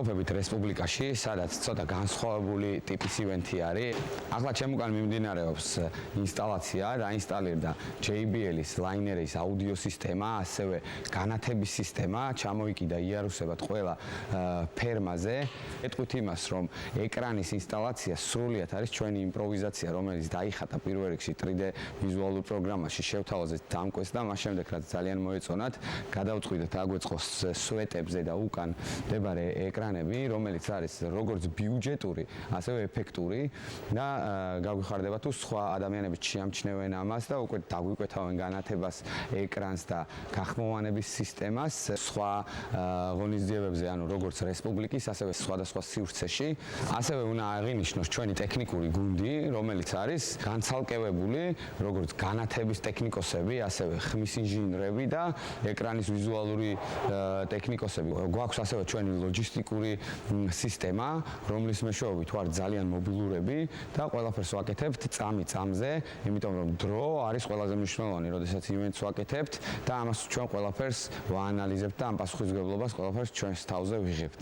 ვიმყოფებით რესპუბლიკაში, სადაც ცოტა განსხვავებული ტიპის ივენთი არის. ახლა ჩემგან მიმდინარეობს ინსტალაცია, დაინსტალირდა JBL-ის ლაინერის აუდიო სისტემა, ასევე განათების სისტემა, ჩამოიკიდა იარუსებად ყველა ფერმაზე. ეტყვით იმას, რომ ეკრანის ინსტალაცია სრულიად არის ჩვენი იმპროვიზაცია, რომელიც დაიხატა პირველ რიგში 3D ვიზუალურ პროგრამაში, შევთავაზეთ დამკვეთს და მას შემდეგ რაც ძალიან მოეწონათ, გადავწყვიტეთ აგვეწყოს სვეტებზე და უკან მდებარე ეკრანები, რომელიც არის როგორც ბიუჯეტური, ასევე ეფექტური და გაგვიხარდება თუ სხვა ადამიანები შეამჩნევენ ამას და უკვე დაგვიკვეთავენ განათებას, ეკრანს და გახმოვანების სისტემას სხვა ღონისძიებებზე, ანუ როგორც რესპუბლიკის, ასევე სხვადასხვა სივრცეში. ასევე უნდა აღინიშნოს ჩვენი ტექნიკური გუნდი, რომელიც არის განცალკევებული როგორც განათების ტექნიკოსები, ასევე ხმის ინჟინრები და ეკრანის ვიზუალური ტექნიკოსები. გვაქვს ასევე ჩვენი ლოჯისტიკური სისტემა, რომლის მეშვეობით ვართ ძალიან მობილურები და ყველაფერს ვაკეთებთ წამზე, იმიტომ რომ დრო არის ყველაზე მნიშვნელოვანი, როდესაც ივენტს ვაკეთებთ და ამას ჩვენ ყველაფერს ვაანალიზებთ და ამ პასუხისმგებლობას ყველაფერს ჩვენს თავზე ვიღებთ.